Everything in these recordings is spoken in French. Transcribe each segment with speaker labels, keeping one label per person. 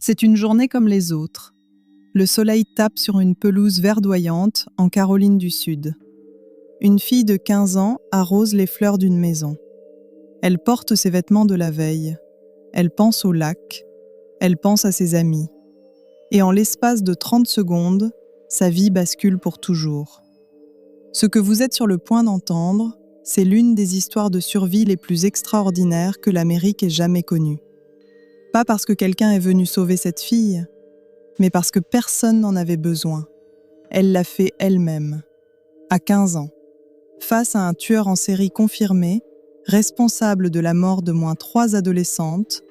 Speaker 1: C'est une journée comme les autres. Le soleil tape sur une pelouse verdoyante en Caroline du Sud. Une fille de 15 ans arrose les fleurs d'une maison. Elle porte ses vêtements de la veille. Elle pense au lac. Elle pense à ses amis. Et en l'espace de 30 secondes, sa vie bascule pour toujours. Ce que vous êtes sur le point d'entendre, c'est l'une des histoires de survie les plus extraordinaires que l'Amérique ait jamais connues. Pas parce que quelqu'un est venu sauver cette fille, mais parce que personne n'en avait besoin. Elle l'a fait elle-même, à 15 ans. Face à un tueur en série confirmé, responsable de la mort de moins 3 adolescentes,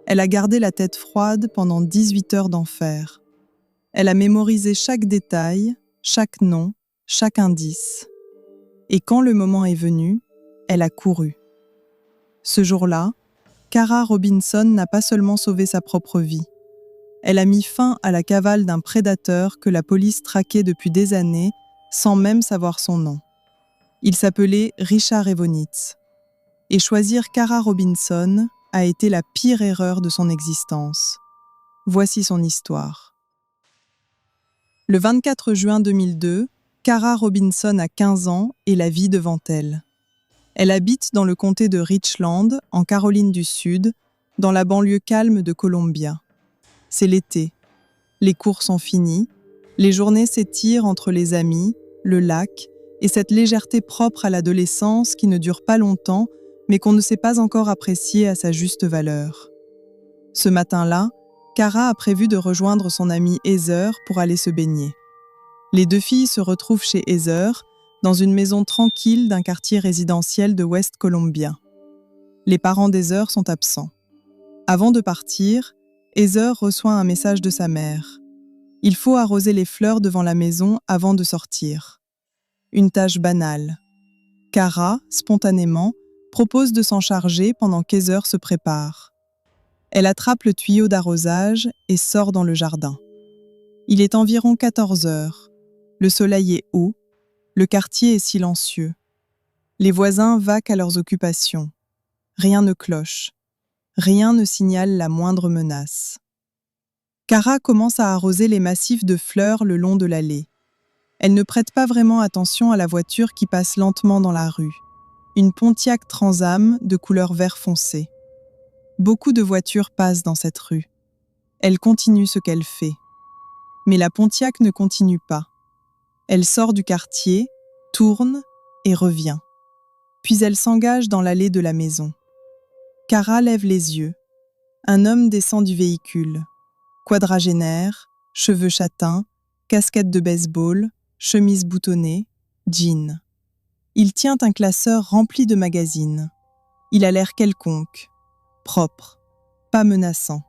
Speaker 1: elle a gardé la tête froide pendant 18 heures d'enfer. Elle a mémorisé chaque détail, chaque nom, chaque indice. Et quand le moment est venu, elle a couru. Ce jour-là, Cara Robinson n'a pas seulement sauvé sa propre vie. Elle a mis fin à la cavale d'un prédateur que la police traquait depuis des années sans même savoir son nom. Il s'appelait Richard Evonitz. Et choisir Cara Robinson a été la pire erreur de son existence. Voici son histoire. Le 24 juin 2002, Cara Robinson a 15 ans et la vie devant elle. Elle habite dans le comté de Richland, en Caroline du Sud, dans la banlieue calme de Columbia. C'est l'été. Les cours sont finis. Les journées s'étirent entre les amis, le lac et cette légèreté propre à l'adolescence qui ne dure pas longtemps, mais qu'on ne sait pas encore apprécier à sa juste valeur. Ce matin-là, Cara a prévu de rejoindre son amie Heather pour aller se baigner. Les deux filles se retrouvent chez Heather, dans une maison tranquille d'un quartier résidentiel de West Columbia. Les parents d'Heather sont absents. Avant de partir, Heather reçoit un message de sa mère. Il faut arroser les fleurs devant la maison avant de sortir. Une tâche banale. Cara, spontanément, propose de s'en charger pendant qu'Heather se prépare. Elle attrape le tuyau d'arrosage et sort dans le jardin. Il est environ 14 heures. Le soleil est haut. Le quartier est silencieux. Les voisins vaquent à leurs occupations. Rien ne cloche. Rien ne signale la moindre menace. Cara commence à arroser les massifs de fleurs le long de l'allée. Elle ne prête pas vraiment attention à la voiture qui passe lentement dans la rue. Une Pontiac Trans Am de couleur vert foncé. Beaucoup de voitures passent dans cette rue. Elle continue ce qu'elle fait. Mais la Pontiac ne continue pas. Elle sort du quartier, tourne et revient. Puis elle s'engage dans l'allée de la maison. Cara lève les yeux. Un homme descend du véhicule. Quadragénaire, cheveux châtains, casquette de baseball, chemise boutonnée, jean. Il tient un classeur rempli de magazines. Il a l'air quelconque, propre, pas menaçant.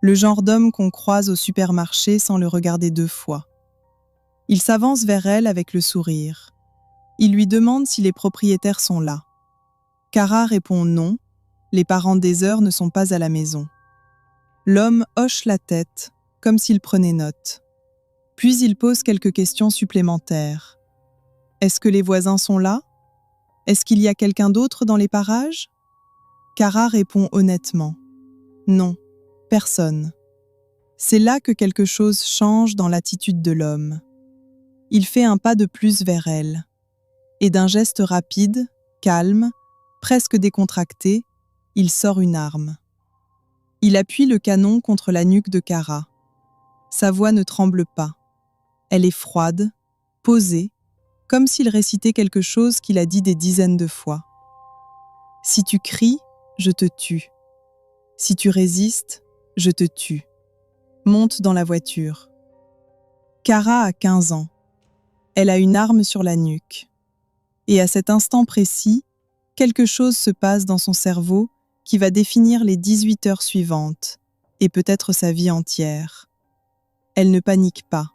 Speaker 1: Le genre d'homme qu'on croise au supermarché sans le regarder 2 fois. Il s'avance vers elle avec le sourire. Il lui demande si les propriétaires sont là. Cara répond non, les parents d'Heather ne sont pas à la maison. L'homme hoche la tête, comme s'il prenait note. Puis il pose quelques questions supplémentaires. Est-ce que les voisins sont là? Est-ce qu'il y a quelqu'un d'autre dans les parages? Cara répond honnêtement. Non, personne. C'est là que quelque chose change dans l'attitude de l'homme. Il fait un pas de plus vers elle. Et d'un geste rapide, calme, presque décontracté, il sort une arme. Il appuie le canon contre la nuque de Cara. Sa voix ne tremble pas. Elle est froide, posée, comme s'il récitait quelque chose qu'il a dit des dizaines de fois. Si tu cries, je te tue. Si tu résistes, je te tue. Monte dans la voiture. Cara a 15 ans. Elle a une arme sur la nuque. Et à cet instant précis, quelque chose se passe dans son cerveau qui va définir les 18 heures suivantes, et peut-être sa vie entière. Elle ne panique pas.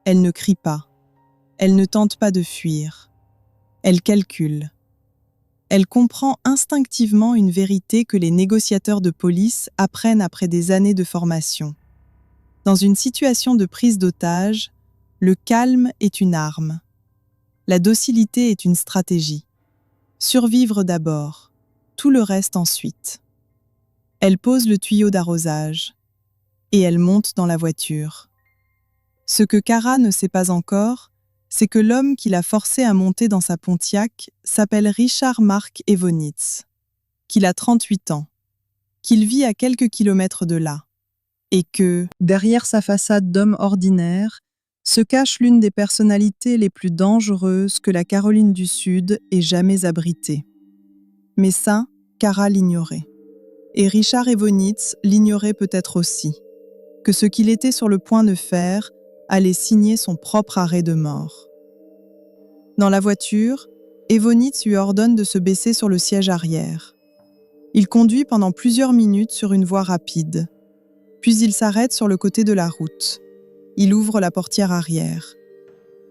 Speaker 1: Elle ne crie pas. Elle ne tente pas de fuir. Elle calcule. Elle comprend instinctivement une vérité que les négociateurs de police apprennent après des années de formation. Dans une situation de prise d'otage, le calme est une arme. La docilité est une stratégie. Survivre d'abord, tout le reste ensuite. Elle pose le tuyau d'arrosage. et elle monte dans la voiture. Ce que Kara ne sait pas encore, c'est que l'homme qui l'a forcée à monter dans sa Pontiac s'appelle Richard Mark Evonitz, qu'il a 38 ans, qu'il vit à quelques kilomètres de là, et que, derrière sa façade d'homme ordinaire, se cache l'une des personnalités les plus dangereuses que la Caroline du Sud ait jamais abritée. Mais ça, Kara l'ignorait. Et Richard Evonitz l'ignorait peut-être aussi, que ce qu'il était sur le point de faire allait signer son propre arrêt de mort. Dans la voiture, Evonitz lui ordonne de se baisser sur le siège arrière. Il conduit pendant plusieurs minutes sur une voie rapide. Puis il s'arrête sur le côté de la route. Il ouvre la portière arrière.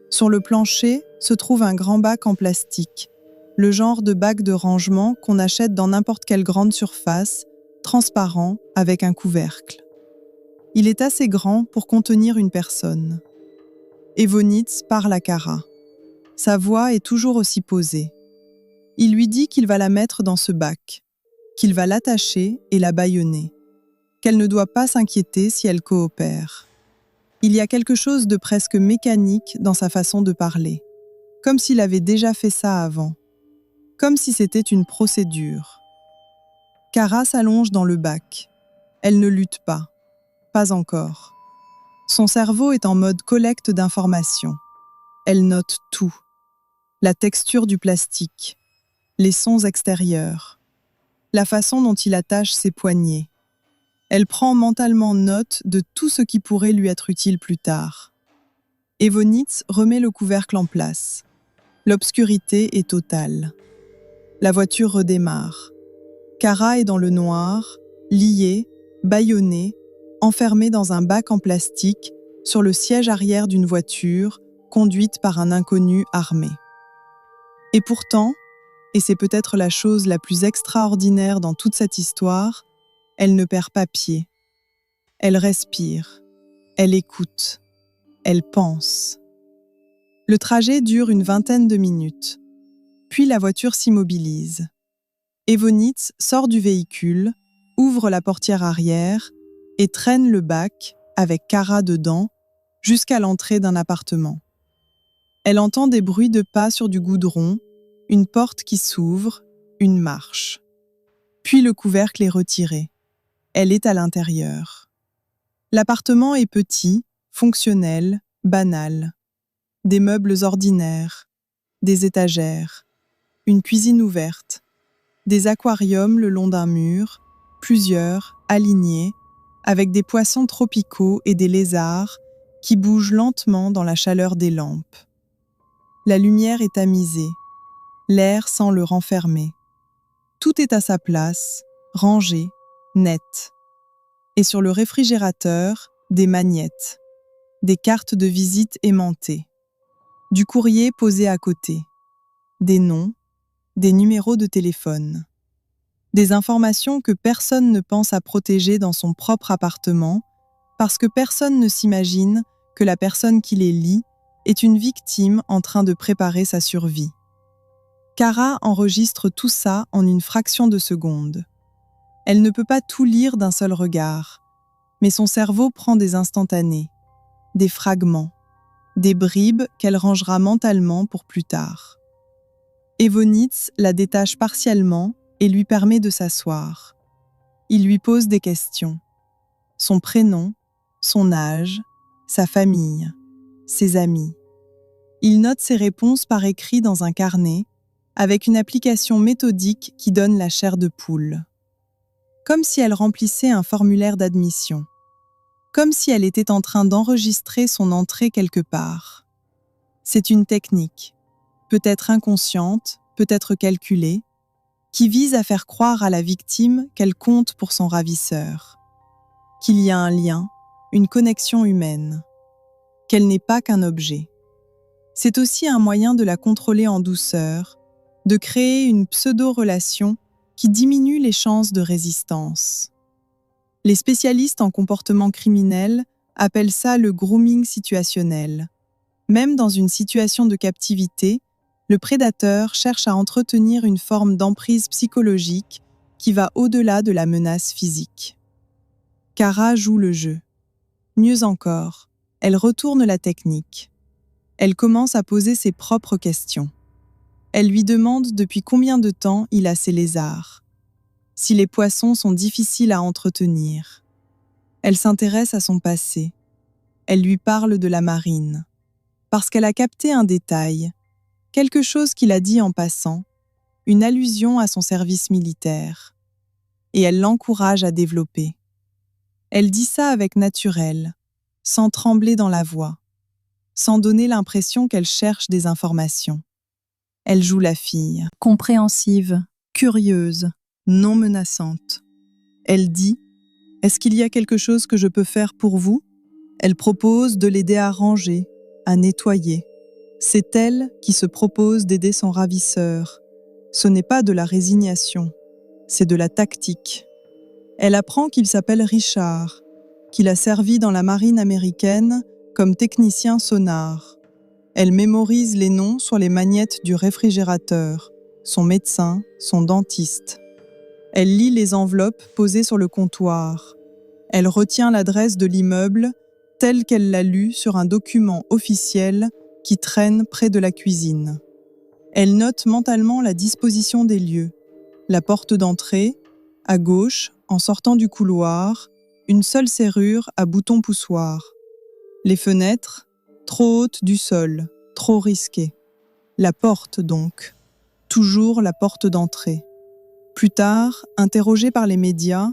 Speaker 1: Sur le plancher se trouve un grand bac en plastique, le genre de bac de rangement qu'on achète dans n'importe quelle grande surface, transparent avec un couvercle. Il est assez grand pour contenir une personne. Evonitz parle à Kara. Sa voix est toujours aussi posée. Il lui dit qu'il va la mettre dans ce bac, qu'il va l'attacher et la bâillonner, qu'elle ne doit pas s'inquiéter si elle coopère. Il y a quelque chose de presque mécanique dans sa façon de parler, comme s'il avait déjà fait ça avant, comme si c'était une procédure. Kara s'allonge dans le bac. Elle ne lutte pas encore. Son cerveau est en mode collecte d'informations. Elle note tout. La texture du plastique, les sons extérieurs, la façon dont il attache ses poignets. Elle prend mentalement note de tout ce qui pourrait lui être utile plus tard. Evonitz remet le couvercle en place. L'obscurité est totale. La voiture redémarre. Kara est dans le noir, liée, bâillonnée, enfermée dans un bac en plastique sur le siège arrière d'une voiture conduite par un inconnu armé. Et pourtant, et c'est peut-être la chose la plus extraordinaire dans toute cette histoire, elle ne perd pas pied. Elle respire, elle écoute, elle pense. Le trajet dure une vingtaine de minutes. Puis la voiture s'immobilise. Evonitz sort du véhicule, ouvre la portière arrière et traîne le bac, avec Kara dedans, jusqu'à l'entrée d'un appartement. Elle entend des bruits de pas sur du goudron, une porte qui s'ouvre, une marche. Puis le couvercle est retiré. Elle est à l'intérieur. L'appartement est petit, fonctionnel, banal. Des meubles ordinaires, des étagères, une cuisine ouverte, des aquariums le long d'un mur, plusieurs, alignés, avec des poissons tropicaux et des lézards qui bougent lentement dans la chaleur des lampes. La lumière est tamisée, l'air sans le renfermer. Tout est à sa place, rangé, net. Et sur le réfrigérateur, des magnettes, des cartes de visite aimantées, du courrier posé à côté, des noms, des numéros de téléphone, des informations que personne ne pense à protéger dans son propre appartement parce que personne ne s'imagine que la personne qui les lit est une victime en train de préparer sa survie. Kara enregistre tout ça en une fraction de seconde. Elle ne peut pas tout lire d'un seul regard, mais son cerveau prend des instantanés, des fragments, des bribes qu'elle rangera mentalement pour plus tard. Evonitz la détache partiellement et lui permet de s'asseoir. Il lui pose des questions. Son prénom, son âge, sa famille, ses amis. Il note ses réponses par écrit dans un carnet, avec une application méthodique qui donne la chair de poule. Comme si elle remplissait un formulaire d'admission. Comme si elle était en train d'enregistrer son entrée quelque part. C'est une technique, peut-être inconsciente, peut-être calculée, qui vise à faire croire à la victime qu'elle compte pour son ravisseur, qu'il y a un lien, une connexion humaine, qu'elle n'est pas qu'un objet. C'est aussi un moyen de la contrôler en douceur, de créer une pseudo-relation qui diminue les chances de résistance. Les spécialistes en comportement criminel appellent ça le grooming situationnel. Même dans une situation de captivité, le prédateur cherche à entretenir une forme d'emprise psychologique qui va au-delà de la menace physique. Kara joue le jeu. Mieux encore, elle retourne la technique. Elle commence à poser ses propres questions. Elle lui demande depuis combien de temps il a ses lézards, si les poissons sont difficiles à entretenir. Elle s'intéresse à son passé. Elle lui parle de la marine, parce qu'elle a capté un détail, quelque chose qu'il a dit en passant, une allusion à son service militaire. Et elle l'encourage à développer. Elle dit ça avec naturel, sans trembler dans la voix, sans donner l'impression qu'elle cherche des informations. Elle joue la fille, compréhensive, curieuse, non menaçante. Elle dit « Est-ce qu'il y a quelque chose que je peux faire pour vous ?» Elle propose de l'aider à ranger, à nettoyer. C'est elle qui se propose d'aider son ravisseur. Ce n'est pas de la résignation, c'est de la tactique. Elle apprend qu'il s'appelle Richard, qu'il a servi dans la marine américaine comme technicien sonar. Elle mémorise les noms sur les magnettes du réfrigérateur, son médecin, son dentiste. Elle lit les enveloppes posées sur le comptoir. Elle retient l'adresse de l'immeuble telle qu'elle l'a lue sur un document officiel qui traîne près de la cuisine. Elle note mentalement la disposition des lieux. La porte d'entrée, à gauche, en sortant du couloir, une seule serrure à bouton poussoir. Les fenêtres, trop hautes du sol, trop risquées. La porte donc, toujours la porte d'entrée. Plus tard, interrogée par les médias,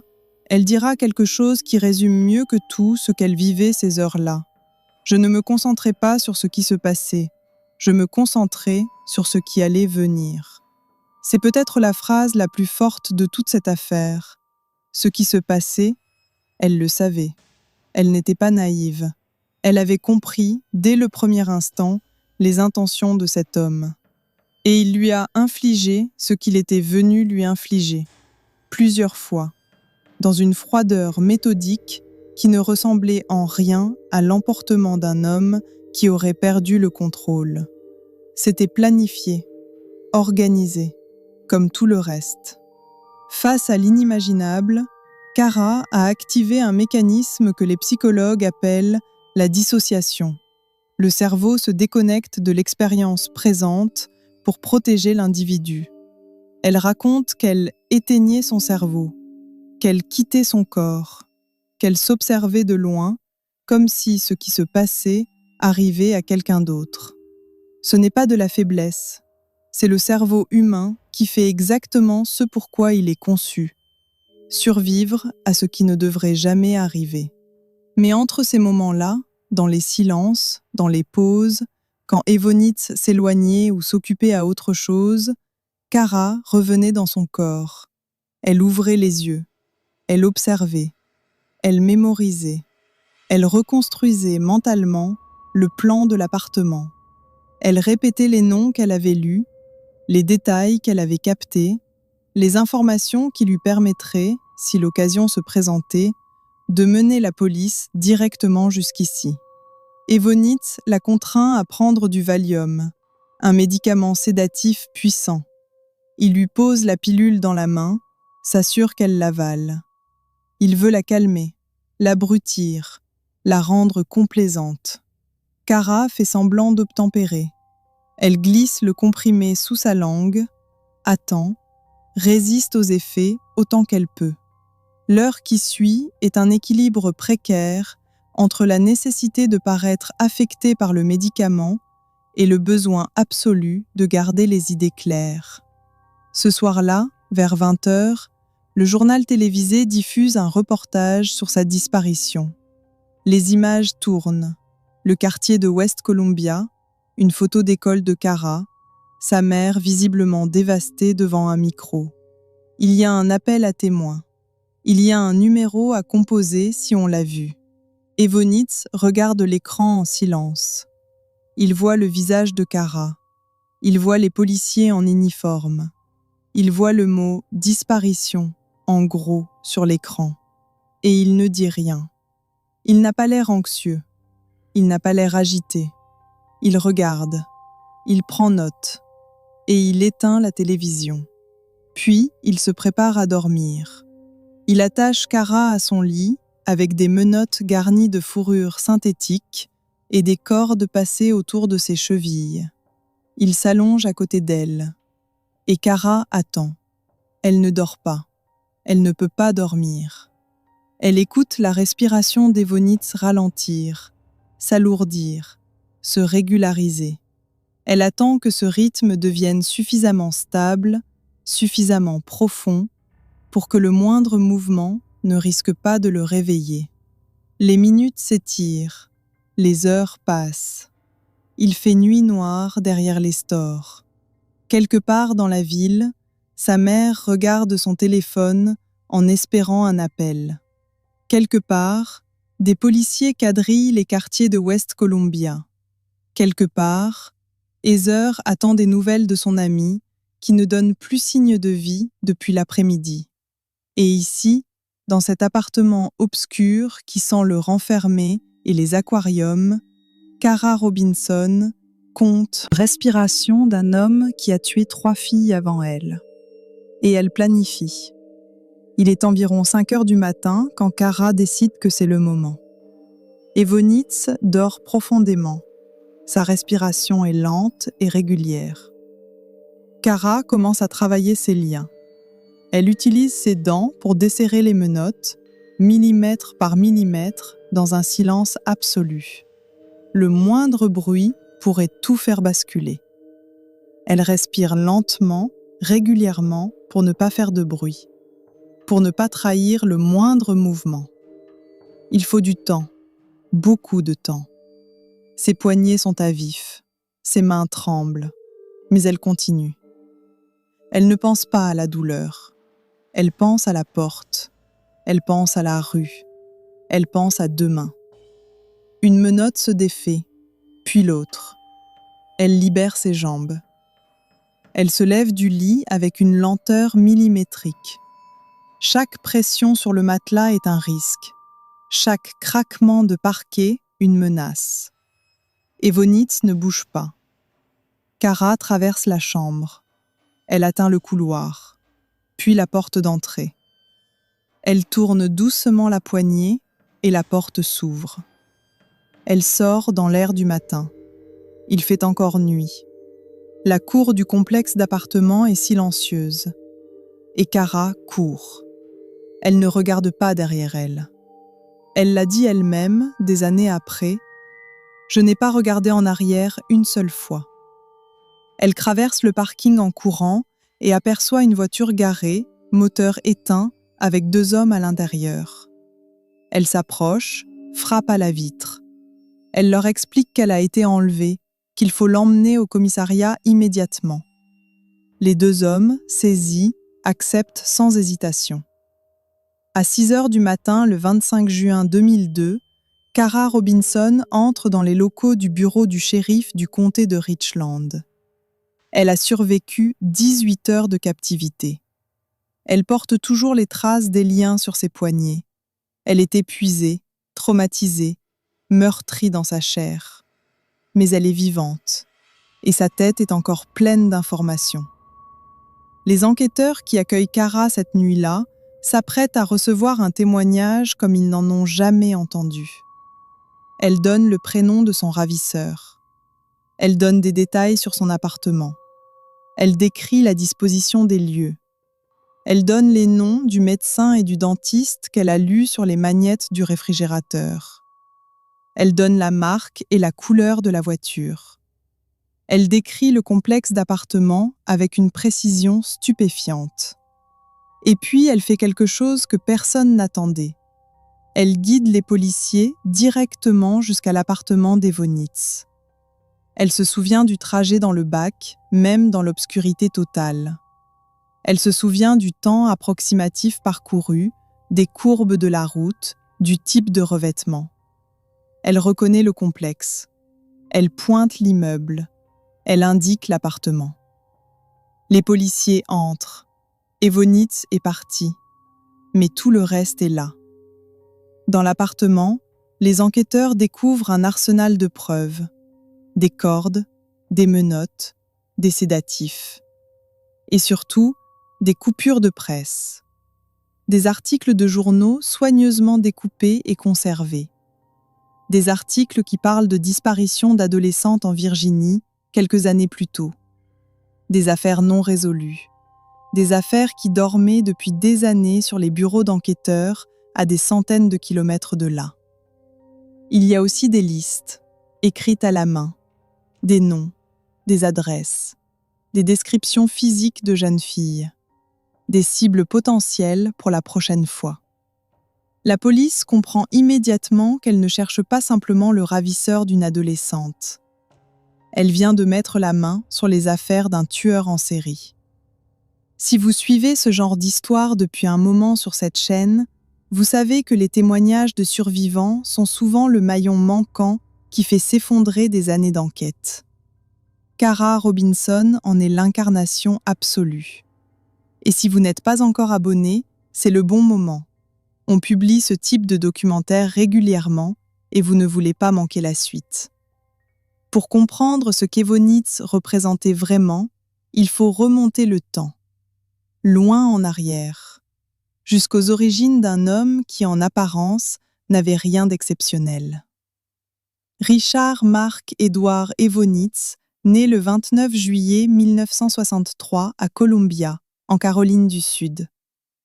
Speaker 1: elle dira quelque chose qui résume mieux que tout ce qu'elle vivait ces heures-là. Je ne me concentrais pas sur ce qui se passait, je me concentrais sur ce qui allait venir. C'est peut-être la phrase la plus forte de toute cette affaire. Ce qui se passait, elle le savait. Elle n'était pas naïve. Elle avait compris, dès le premier instant, les intentions de cet homme. Et il lui a infligé ce qu'il était venu lui infliger, plusieurs fois, dans une froideur méthodique qui ne ressemblait en rien à l'emportement d'un homme qui aurait perdu le contrôle. C'était planifié, organisé, comme tout le reste. Face à l'inimaginable, Kara a activé un mécanisme que les psychologues appellent la dissociation. Le cerveau se déconnecte de l'expérience présente pour protéger l'individu. Elle raconte qu'elle éteignait son cerveau, qu'elle quittait son corps, qu'elle s'observait de loin, comme si ce qui se passait arrivait à quelqu'un d'autre. Ce n'est pas de la faiblesse, c'est le cerveau humain qui fait exactement ce pourquoi il est conçu, survivre à ce qui ne devrait jamais arriver. Mais entre ces moments-là, dans les silences, dans les pauses, quand Evonitz s'éloignait ou s'occupait à autre chose, Kara revenait dans son corps. Elle ouvrait les yeux, elle observait, elle mémorisait, elle reconstruisait mentalement le plan de l'appartement. Elle répétait les noms qu'elle avait lus, les détails qu'elle avait captés, les informations qui lui permettraient, si l'occasion se présentait, de mener la police directement jusqu'ici. Evonitz la contraint à prendre du Valium, un médicament sédatif puissant. Il lui pose la pilule dans la main, s'assure qu'elle l'avale. Il veut la calmer, l'abrutir, la rendre complaisante. Kara fait semblant d'obtempérer. Elle glisse le comprimé sous sa langue, attend, résiste aux effets autant qu'elle peut. L'heure qui suit est un équilibre précaire entre la nécessité de paraître affectée par le médicament et le besoin absolu de garder les idées claires. Ce soir-là, vers 20h, le journal télévisé diffuse un reportage sur sa disparition. Les images tournent. Le quartier de West Columbia, une photo d'école de Kara, sa mère visiblement dévastée devant un micro. Il y a un appel à témoins. Il y a un numéro à composer si on l'a vu. Evonitz regarde l'écran en silence. Il voit le visage de Kara. Il voit les policiers en uniforme. Il voit le mot « disparition » en gros sur l'écran. Et il ne dit rien. Il n'a pas l'air anxieux. Il n'a pas l'air agité. Il regarde. Il prend note. Et il éteint la télévision. Puis, il se prépare à dormir. Il attache Kara à son lit, avec des menottes garnies de fourrure synthétique et des cordes passées autour de ses chevilles. Il s'allonge à côté d'elle. Et Kara attend. Elle ne dort pas. Elle ne peut pas dormir. Elle écoute la respiration d'Evonitz ralentir, s'alourdir, se régulariser. Elle attend que ce rythme devienne suffisamment stable, suffisamment profond, pour que le moindre mouvement ne risque pas de le réveiller. Les minutes s'étirent, les heures passent. Il fait nuit noire derrière les stores. Quelque part dans la ville, sa mère regarde son téléphone en espérant un appel. Quelque part, des policiers quadrillent les quartiers de West Columbia. Quelque part, Heather attend des nouvelles de son amie qui ne donne plus signe de vie depuis l'après-midi. Et ici, dans cet appartement obscur qui sent le renfermé et les aquariums, Kara Robinson compte respiration d'un homme qui a tué 3 filles avant elle. Et elle planifie. Il est environ 5 heures du matin quand Kara décide que c'est le moment. Evonitz dort profondément. Sa respiration est lente et régulière. Kara commence à travailler ses liens. Elle utilise ses dents pour desserrer les menottes, millimètre par millimètre, dans un silence absolu. Le moindre bruit pourrait tout faire basculer. Elle respire lentement, régulièrement, pour ne pas faire de bruit, pour ne pas trahir le moindre mouvement. Il faut du temps, beaucoup de temps. Ses poignets sont à vif, ses mains tremblent, mais elle continue. Elle ne pense pas à la douleur. Elle pense à la porte. Elle pense à la rue. Elle pense à demain. Une menotte se défait, puis l'autre. Elle libère ses jambes. Elle se lève du lit avec une lenteur millimétrique. Chaque pression sur le matelas est un risque. Chaque craquement de parquet, une menace. Evonitz ne bouge pas. Kara traverse la chambre. Elle atteint le couloir, puis la porte d'entrée. Elle tourne doucement la poignée et la porte s'ouvre. Elle sort dans l'air du matin. Il fait encore nuit. La cour du complexe d'appartements est silencieuse. Et Kara court. Elle ne regarde pas derrière elle. Elle l'a dit elle-même, des années après, « Je n'ai pas regardé en arrière une seule fois ». Elle traverse le parking en courant et aperçoit une voiture garée, moteur éteint, avec 2 hommes à l'intérieur. Elle s'approche, frappe à la vitre. Elle leur explique qu'elle a été enlevée, qu'il faut l'emmener au commissariat immédiatement. Les 2 hommes, saisis, acceptent sans hésitation. À 6 heures du matin, le 25 juin 2002, Kara Robinson entre dans les locaux du bureau du shérif du comté de Richland. Elle a survécu 18 heures de captivité. Elle porte toujours les traces des liens sur ses poignets. Elle est épuisée, traumatisée, meurtrie dans sa chair. Mais elle est vivante, et sa tête est encore pleine d'informations. Les enquêteurs qui accueillent Kara cette nuit-là s'apprêtent à recevoir un témoignage comme ils n'en ont jamais entendu. Elle donne le prénom de son ravisseur. Elle donne des détails sur son appartement. Elle décrit la disposition des lieux. Elle donne les noms du médecin et du dentiste qu'elle a lus sur les magnettes du réfrigérateur. Elle donne la marque et la couleur de la voiture. Elle décrit le complexe d'appartements avec une précision stupéfiante. Et puis, elle fait quelque chose que personne n'attendait. Elle guide les policiers directement jusqu'à l'appartement d'Evonitz. Elle se souvient du trajet dans le bac, même dans l'obscurité totale. Elle se souvient du temps approximatif parcouru, des courbes de la route, du type de revêtement. Elle reconnaît le complexe. Elle pointe l'immeuble. Elle indique l'appartement. Les policiers entrent. Evonitz est parti. Mais tout le reste est là. Dans l'appartement, les enquêteurs découvrent un arsenal de preuves. Des cordes, des menottes, des sédatifs. Et surtout, des coupures de presse. Des articles de journaux soigneusement découpés et conservés. Des articles qui parlent de disparition d'adolescentes en Virginie quelques années plus tôt. Des affaires non résolues. Des affaires qui dormaient depuis des années sur les bureaux d'enquêteurs à des centaines de kilomètres de là. Il y a aussi des listes, écrites à la main, des noms, des adresses, des descriptions physiques de jeunes filles, des cibles potentielles pour la prochaine fois. La police comprend immédiatement qu'elle ne cherche pas simplement le ravisseur d'une adolescente. Elle vient de mettre la main sur les affaires d'un tueur en série. Si vous suivez ce genre d'histoire depuis un moment sur cette chaîne, vous savez que les témoignages de survivants sont souvent le maillon manquant qui fait s'effondrer des années d'enquête. Cara Robinson en est l'incarnation absolue. Et si vous n'êtes pas encore abonné, c'est le bon moment. On publie ce type de documentaire régulièrement et vous ne voulez pas manquer la suite. Pour comprendre ce qu'Evonitz représentait vraiment, il faut remonter le temps, loin en arrière, jusqu'aux origines d'un homme qui, en apparence, n'avait rien d'exceptionnel. Richard Mark Edward Evonitz, né le 29 juillet 1963 à Columbia, en Caroline du Sud.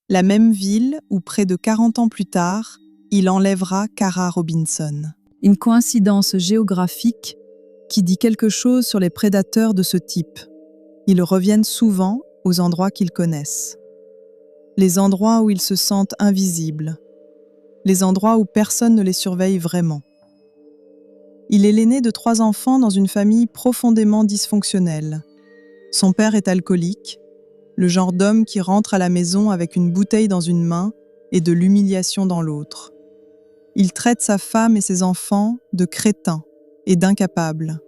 Speaker 1: La même ville où, près de 40 ans plus tard, il enlèvera Cara Robinson. Une coïncidence géographique qui dit quelque chose sur les prédateurs de ce type. Ils reviennent souvent aux endroits qu'ils connaissent. Les endroits où ils se sentent invisibles. Les endroits où personne ne les surveille vraiment. Il est l'aîné de 3 enfants dans une famille profondément dysfonctionnelle. Son père est alcoolique, le genre d'homme qui rentre à la maison avec une bouteille dans une main et de l'humiliation dans l'autre. Il traite sa femme et ses enfants de crétins et d'incapables.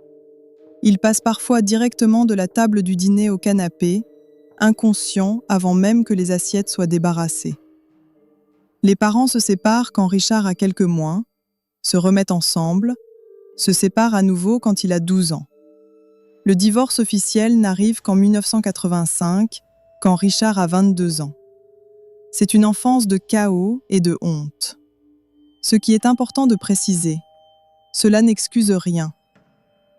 Speaker 1: Il passe parfois directement de la table du dîner au canapé, inconscient avant même que les assiettes soient débarrassées. Les parents se séparent quand Richard a quelques mois, se remettent ensemble, se séparent à nouveau quand il a 12 ans. Le divorce officiel n'arrive qu'en 1985, quand Richard a 22 ans. C'est une enfance de chaos et de honte. Ce qui est important de préciser, cela n'excuse rien.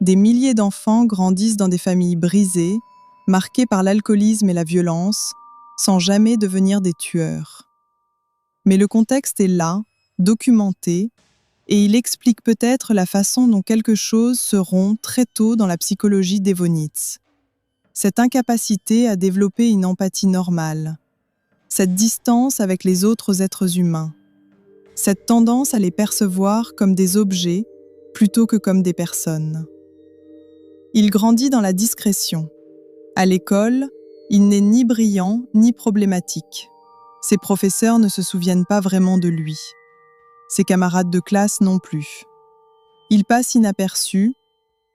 Speaker 1: Des milliers d'enfants grandissent dans des familles brisées, marquées par l'alcoolisme et la violence, sans jamais devenir des tueurs. Mais le contexte est là, documenté, et il explique peut-être la façon dont quelque chose se rompt très tôt dans la psychologie d'Evonitz. Cette incapacité à développer une empathie normale, cette distance avec les autres êtres humains, cette tendance à les percevoir comme des objets plutôt que comme des personnes. Il grandit dans la discrétion. À l'école, il n'est ni brillant ni problématique. Ses professeurs ne se souviennent pas vraiment de lui. Ses camarades de classe non plus. Il passe inaperçu,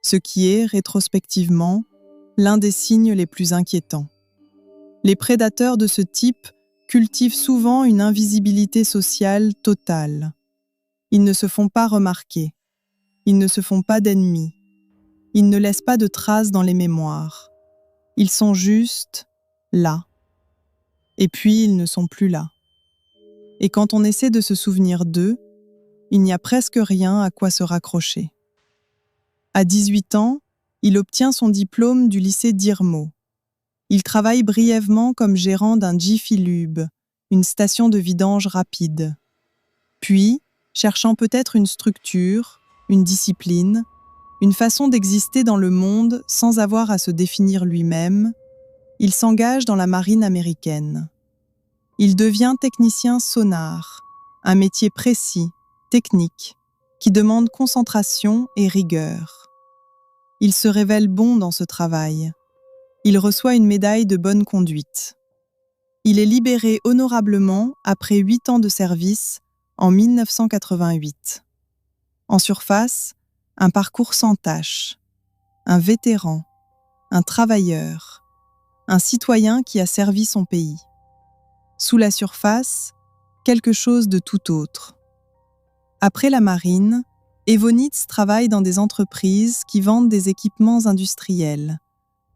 Speaker 1: ce qui est, rétrospectivement, l'un des signes les plus inquiétants. Les prédateurs de ce type cultivent souvent une invisibilité sociale totale. Ils ne se font pas remarquer. Ils ne se font pas d'ennemis. Ils ne laissent pas de traces dans les mémoires. Ils sont juste là. Et puis ils ne sont plus là. Et quand on essaie de se souvenir d'eux, il n'y a presque rien à quoi se raccrocher. À 18 ans, il obtient son diplôme du lycée d'Irmo. Il travaille brièvement comme gérant d'un Jiffy Lube, une station de vidange rapide. Puis, cherchant peut-être une structure, une discipline, une façon d'exister dans le monde sans avoir à se définir lui-même, il s'engage dans la marine américaine. Il devient technicien sonar, un métier précis, technique, qui demande concentration et rigueur. Il se révèle bon dans ce travail. Il reçoit une médaille de bonne conduite. Il est libéré honorablement après 8 ans de service en 1988. En surface, un parcours sans tache, un vétéran, un travailleur, un citoyen qui a servi son pays. Sous la surface, quelque chose de tout autre. Après la marine, Evonitz travaille dans des entreprises qui vendent des équipements industriels,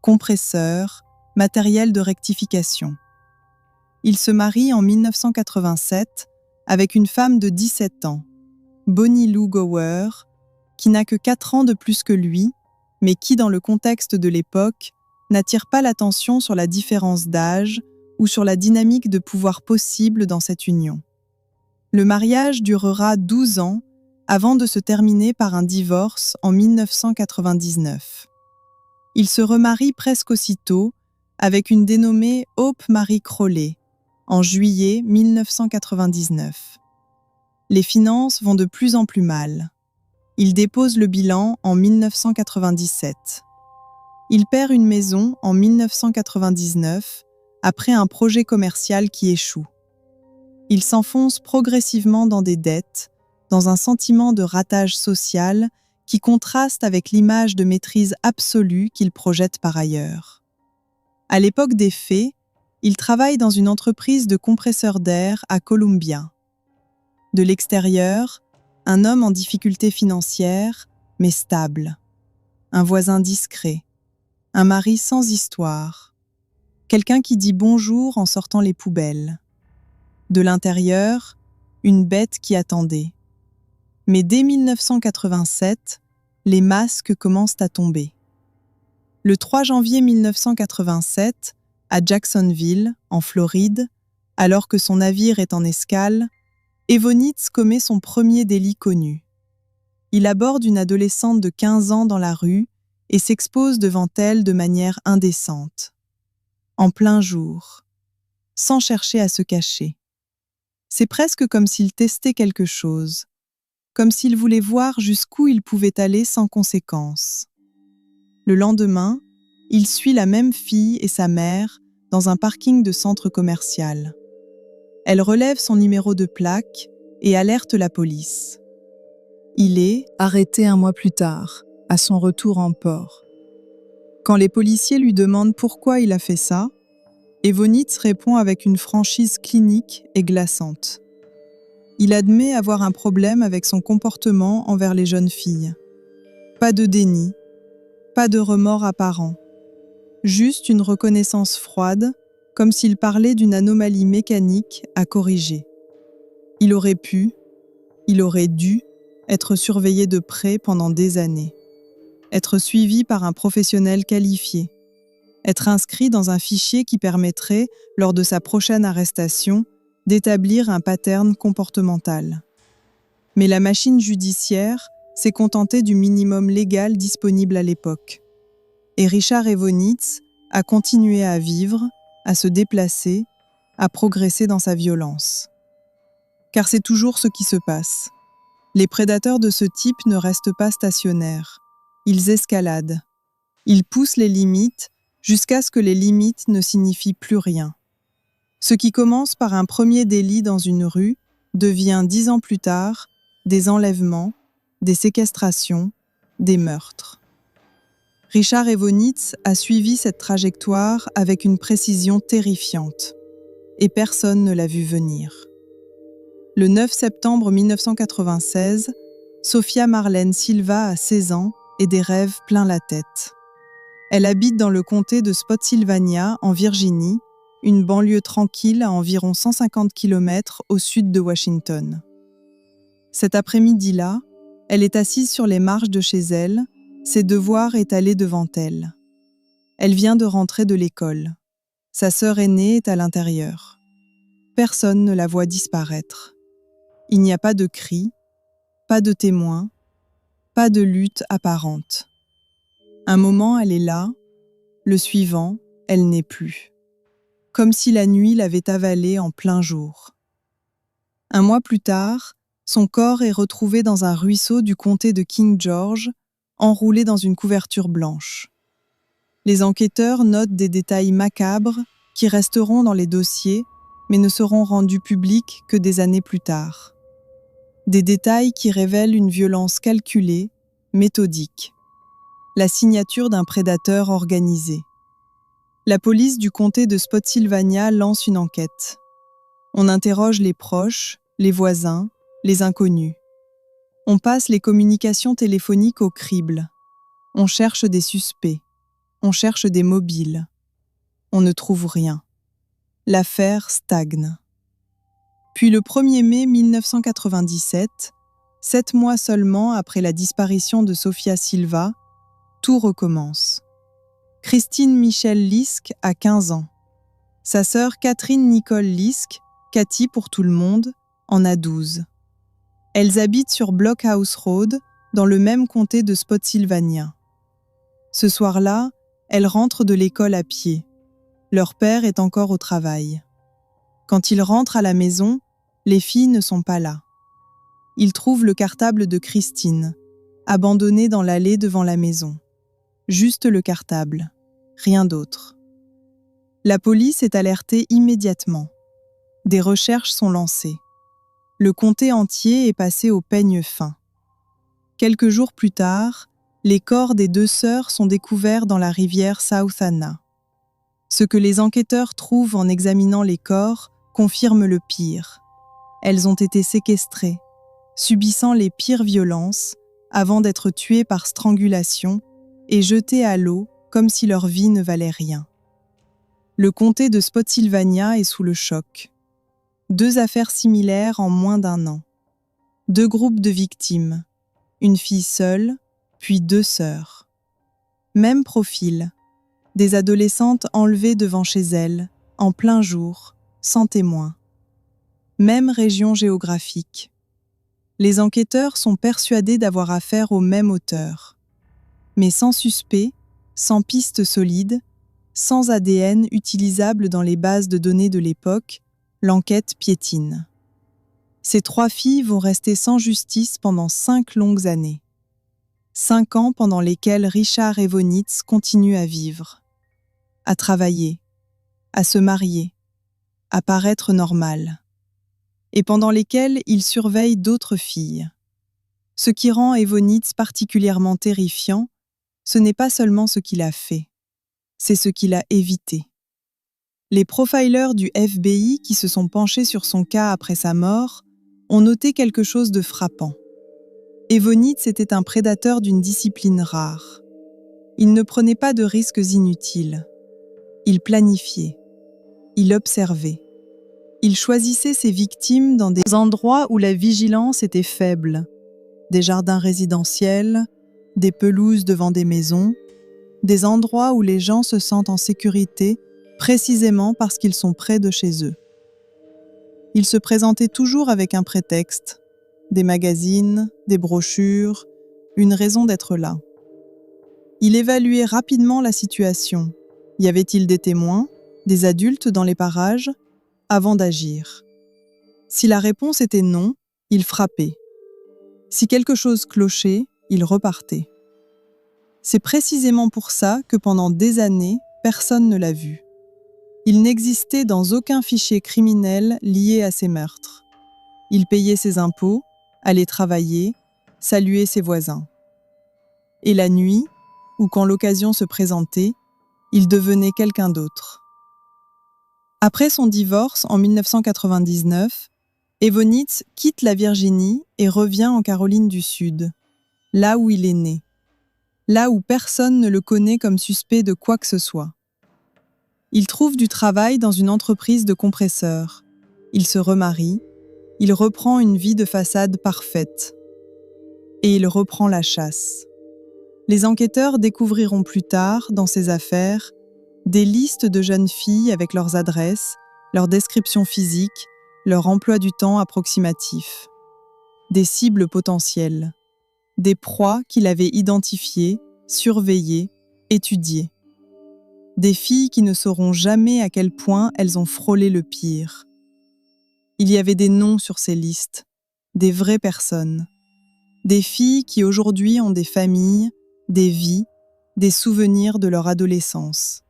Speaker 1: compresseurs, matériel de rectification. Il se marie en 1987 avec une femme de 17 ans, Bonnie Lou Gower, qui n'a que 4 ans de plus que lui, mais qui, dans le contexte de l'époque, n'attire pas l'attention sur la différence d'âge ou sur la dynamique de pouvoir possible dans cette union. Le mariage durera 12 ans avant de se terminer par un divorce en 1999. Il se remarie presque aussitôt avec une dénommée Hope Marie Crowley en juillet 1999. Les finances vont de plus en plus mal. Il dépose le bilan en 1997. Il perd une maison en 1999 après un projet commercial qui échoue. Il s'enfonce progressivement dans des dettes, dans un sentiment de ratage social qui contraste avec l'image de maîtrise absolue qu'il projette par ailleurs. À l'époque des faits, il travaille dans une entreprise de compresseurs d'air à Columbia. De l'extérieur, un homme en difficulté financière, mais stable. Un voisin discret. Un mari sans histoire. Quelqu'un qui dit bonjour en sortant les poubelles. De l'intérieur, une bête qui attendait. Mais dès 1987, les masques commencent à tomber. Le 3 janvier 1987, à Jacksonville, en Floride, alors que son navire est en escale, Evonitz commet son premier délit connu. Il aborde une adolescente de 15 ans dans la rue et s'expose devant elle de manière indécente. En plein jour, sans chercher à se cacher. C'est presque comme s'il testait quelque chose, comme s'il voulait voir jusqu'où il pouvait aller sans conséquence. Le lendemain, il suit la même fille et sa mère dans un parking de centre commercial. Elle relève son numéro de plaque et alerte la police. Il est arrêté un mois plus tard, à son retour en port. Quand les policiers lui demandent pourquoi il a fait ça, Evonitz répond avec une franchise clinique et glaçante. Il admet avoir un problème avec son comportement envers les jeunes filles. Pas de déni, pas de remords apparent. Juste une reconnaissance froide, comme s'il parlait d'une anomalie mécanique à corriger. Il aurait pu, il aurait dû être surveillé de près pendant des années. Être suivi par un professionnel qualifié. Être inscrit dans un fichier qui permettrait, lors de sa prochaine arrestation, d'établir un pattern comportemental. Mais la machine judiciaire s'est contentée du minimum légal disponible à l'époque. Et Richard Evonitz a continué à vivre, à se déplacer, à progresser dans sa violence. Car c'est toujours ce qui se passe. Les prédateurs de ce type ne restent pas stationnaires. Ils escaladent. Ils poussent les limites jusqu'à ce que les limites ne signifient plus rien. Ce qui commence par un premier délit dans une rue devient 10 ans plus tard des enlèvements, des séquestrations, des meurtres. Richard Evonitz a suivi cette trajectoire avec une précision terrifiante, et personne ne l'a vu venir. Le 9 septembre 1996, Sophia Marlène Silva a 16 ans et des rêves plein la tête. Elle habite dans le comté de Spotsylvania, en Virginie, une banlieue tranquille à environ 150 km au sud de Washington. Cet après-midi-là, elle est assise sur les marches de chez elle, ses devoirs étalés devant elle. Elle vient de rentrer de l'école. Sa sœur aînée est à l'intérieur. Personne ne la voit disparaître. Il n'y a pas de cris, pas de témoins, pas de lutte apparente. Un moment, elle est là, le suivant, elle n'est plus. Comme si la nuit l'avait avalée en plein jour. Un mois plus tard, son corps est retrouvé dans un ruisseau du comté de King George, enroulé dans une couverture blanche. Les enquêteurs notent des détails macabres qui resteront dans les dossiers, mais ne seront rendus publics que des années plus tard. Des détails qui révèlent une violence calculée, méthodique. La signature d'un prédateur organisé. La police du comté de Spotsylvania lance une enquête. On interroge les proches, les voisins, les inconnus. On passe les communications téléphoniques au crible. On cherche des suspects. On cherche des mobiles. On ne trouve rien. l'affaire stagne. Puis le 1er mai 1997, 7 mois seulement après la disparition de Sofia Silva, tout recommence. Christine Michelle Lisk a 15 ans. Sa sœur Catherine Nicole Lisk, Cathy pour tout le monde, en a 12. Elles habitent sur Blockhouse Road, dans le même comté de Spotsylvania. Ce soir-là, elles rentrent de l'école à pied. Leur père est encore au travail. Quand ils rentrent à la maison, les filles ne sont pas là. Ils trouvent le cartable de Christine, abandonné dans l'allée devant la maison. Juste le cartable, rien d'autre. La police est alertée immédiatement. Des recherches sont lancées. Le comté entier est passé au peigne fin. Quelques jours plus tard, les corps des 2 sœurs sont découverts dans la rivière South Anna. Ce que les enquêteurs trouvent en examinant les corps confirme le pire. Elles ont été séquestrées, subissant les pires violences, avant d'être tuées par strangulation et jetées à l'eau comme si leur vie ne valait rien. Le comté de Spotsylvania est sous le choc. 2 affaires similaires en moins d'1 an. 2 groupes de victimes, une fille seule, puis 2 sœurs. Même profil, des adolescentes enlevées devant chez elles, en plein jour, sans témoin. Même région géographique. Les enquêteurs sont persuadés d'avoir affaire au même auteur. Mais sans suspect, sans piste solide, sans ADN utilisable dans les bases de données de l'époque, l'enquête piétine. Ces 3 filles vont rester sans justice pendant 5 longues années. 5 ans pendant lesquels Richard Evonitz continue à vivre, à travailler, à se marier, à paraître normal, et pendant lesquels il surveille d'autres filles. Ce qui rend Evonitz particulièrement terrifiant, ce n'est pas seulement ce qu'il a fait, c'est ce qu'il a évité. Les profilers du FBI qui se sont penchés sur son cas après sa mort ont noté quelque chose de frappant. Evonitz était un prédateur d'une discipline rare. Il ne prenait pas de risques inutiles. Il planifiait. Il observait. Il choisissait ses victimes dans des endroits où la vigilance était faible. Des jardins résidentiels, des pelouses devant des maisons, des endroits où les gens se sentent en sécurité précisément parce qu'ils sont près de chez eux. Il se présentait toujours avec un prétexte, des magazines, des brochures, une raison d'être là. Il évaluait rapidement la situation. Y avait-il des témoins, des adultes dans les parages, avant d'agir? Si la réponse était non, il frappait. Si quelque chose clochait, il repartait. C'est précisément pour ça que pendant des années, personne ne l'a vu. Il n'existait dans aucun fichier criminel lié à ces meurtres. Il payait ses impôts, allait travailler, saluait ses voisins. Et la nuit, ou quand l'occasion se présentait, il devenait quelqu'un d'autre. Après son divorce en 1999, Evonitz quitte la Virginie et revient en Caroline du Sud, là où il est né, là où personne ne le connaît comme suspect de quoi que ce soit. Il trouve du travail dans une entreprise de compresseurs. Il se remarie. Il reprend une vie de façade parfaite. Et il reprend la chasse. Les enquêteurs découvriront plus tard, dans ces affaires, des listes de jeunes filles avec leurs adresses, leurs descriptions physiques, leur emploi du temps approximatif. Des cibles potentielles. Des proies qu'il avait identifiées, surveillées, étudiées. Des filles qui ne sauront jamais à quel point elles ont frôlé le pire. Il y avait des noms sur ces listes, des vraies personnes. Des filles qui aujourd'hui ont des familles, des vies, des souvenirs de leur adolescence.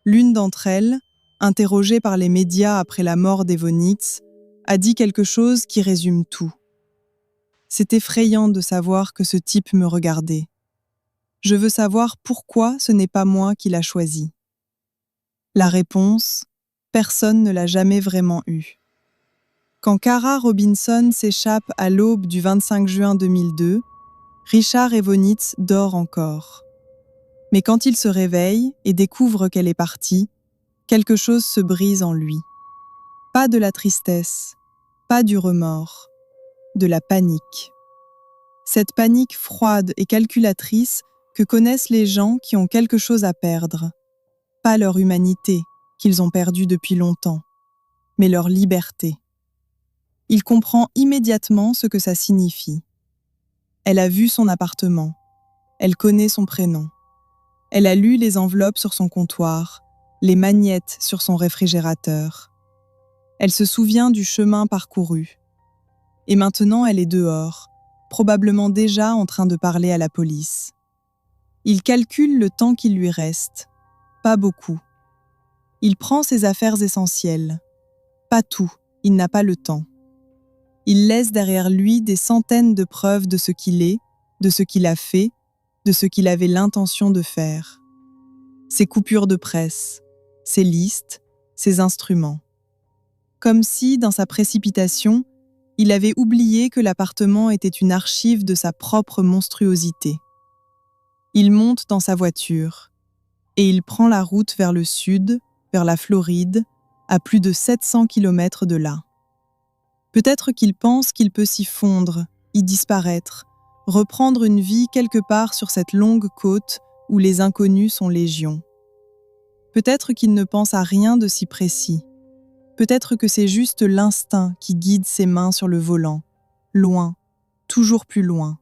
Speaker 1: L'une d'entre elles, interrogée par les médias après la mort d'Evonitz, a dit quelque chose qui résume tout. C'est effrayant de savoir que ce type me regardait. Je veux savoir pourquoi ce n'est pas moi qui l'a choisi. La réponse, personne ne l'a jamais vraiment eue. Quand Cara Robinson s'échappe à l'aube du 25 juin 2002, Richard Evonitz dort encore. Mais quand il se réveille et découvre qu'elle est partie, Quelque chose se brise en lui. Pas de la tristesse, pas du remords, de la panique. Cette panique froide et calculatrice que connaissent les gens qui ont quelque chose à perdre. Pas leur humanité, qu'ils ont perdue depuis longtemps, mais leur liberté. Il comprend immédiatement ce que ça signifie. Elle a vu son appartement. Elle connaît son prénom. Elle a lu les enveloppes sur son comptoir, les magnettes sur son réfrigérateur. Elle se souvient du chemin parcouru. Et maintenant, elle est dehors, probablement déjà en train de parler à la police. Il calcule le temps qu'il lui reste. Pas beaucoup. Il prend ses affaires essentielles. Pas tout, il n'a pas le temps. Il laisse derrière lui des centaines de preuves de ce qu'il est, de ce qu'il a fait, de ce qu'il avait l'intention de faire. Ses coupures de presse, ses listes, ses instruments. Comme si, dans sa précipitation, il avait oublié que l'appartement était une archive de sa propre monstruosité. Il monte dans sa voiture et il prend la route vers le sud, vers la Floride, à plus de 700 km de là. Peut-être qu'il pense qu'il peut s'y fondre, y disparaître, reprendre une vie quelque part sur cette longue côte où les inconnus sont légion. Peut-être qu'il ne pense à rien de si précis. Peut-être que c'est juste l'instinct qui guide ses mains sur le volant, loin, toujours plus loin.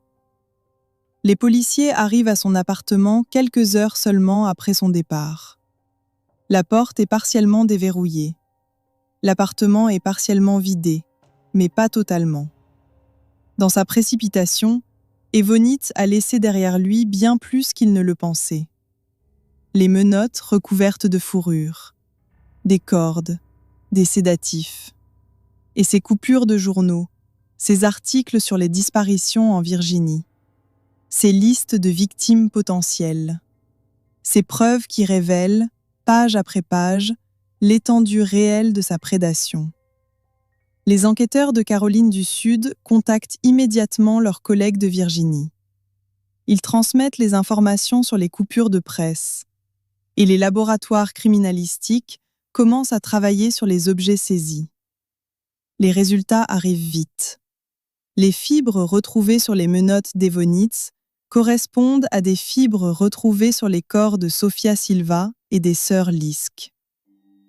Speaker 1: Les policiers arrivent à son appartement quelques heures seulement après son départ. La porte est partiellement déverrouillée. L'appartement est partiellement vidé, mais pas totalement. Dans sa précipitation, Evonitz a laissé derrière lui bien plus qu'il ne le pensait. Les menottes recouvertes de fourrure, des cordes, des sédatifs, et ses coupures de journaux, ses articles sur les disparitions en Virginie, ses listes de victimes potentielles, ces preuves qui révèlent, page après page, l'étendue réelle de sa prédation. Les enquêteurs de Caroline du Sud contactent immédiatement leurs collègues de Virginie. Ils transmettent les informations sur les coupures de presse, et les laboratoires criminalistiques commencent à travailler sur les objets saisis. Les résultats arrivent vite. Les fibres retrouvées sur les menottes d'Evonitz correspondent à des fibres retrouvées sur les corps de Sofia Silva et des sœurs Lisk.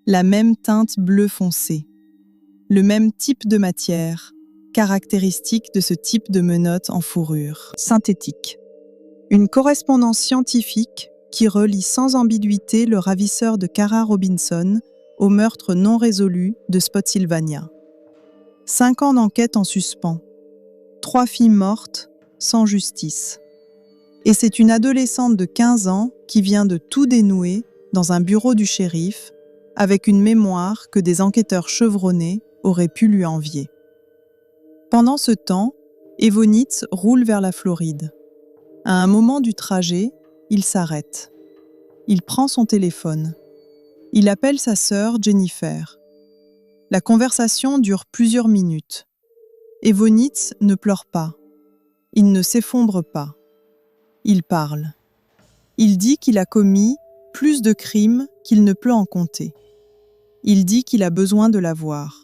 Speaker 1: La même teinte bleu foncé. Le même type de matière, caractéristique de ce type de menottes en fourrure synthétique. Une correspondance scientifique qui relie sans ambiguïté le ravisseur de Cara Robinson au meurtre non résolu de Spotsylvania. 5 ans d'enquête en suspens. 3 filles mortes, sans justice. Et c'est une adolescente de 15 ans qui vient de tout dénouer dans un bureau du shérif, avec une mémoire que des enquêteurs chevronnés auraient pu lui envier. Pendant ce temps, Evonitz roule vers la Floride. À un moment du trajet, il s'arrête. Il prend son téléphone. Il appelle sa sœur Jennifer. La conversation dure plusieurs minutes. Evonitz ne pleure pas. Il ne s'effondre pas. Il parle. Il dit qu'il a commis plus de crimes qu'il ne peut en compter. Il dit qu'il a besoin de la voir.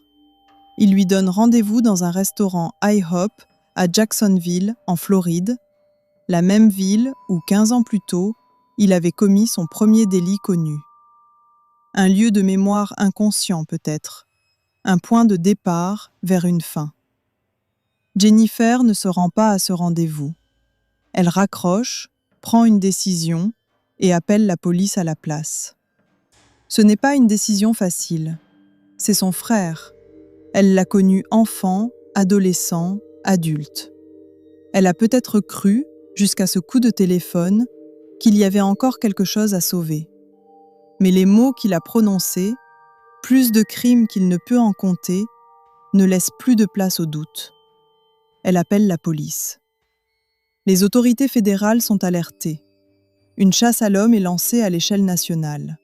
Speaker 1: Il lui donne rendez-vous dans un restaurant IHOP à Jacksonville, en Floride, la même ville où 15 ans plus tôt, il avait commis son premier délit connu. Un lieu de mémoire inconscient peut-être, un point de départ vers une fin. Jennifer ne se rend pas à ce rendez-vous. Elle raccroche, prend une décision et appelle la police à la place. Ce n'est pas une décision facile. C'est son frère. Elle l'a connu enfant, adolescent, adulte. Elle a peut-être cru, jusqu'à ce coup de téléphone, qu'il y avait encore quelque chose à sauver. Mais les mots qu'il a prononcés, plus de crimes qu'il ne peut en compter, ne laissent plus de place au doute. Elle appelle la police. Les autorités fédérales sont alertées. Une chasse à l'homme est lancée à l'échelle nationale.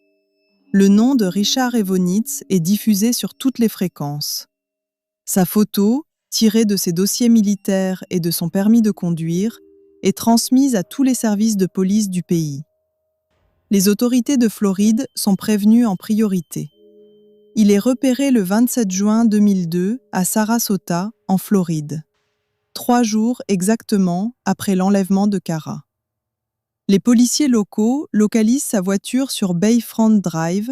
Speaker 1: Le nom de Richard Evonitz est diffusé sur toutes les fréquences. Sa photo, tirée de ses dossiers militaires et de son permis de conduire, est transmise à tous les services de police du pays. Les autorités de Floride sont prévenues en priorité. Il est repéré le 27 juin 2002 à Sarasota, en Floride, 3 jours exactement après l'enlèvement de Cara. Les policiers locaux localisent sa voiture sur Bayfront Drive,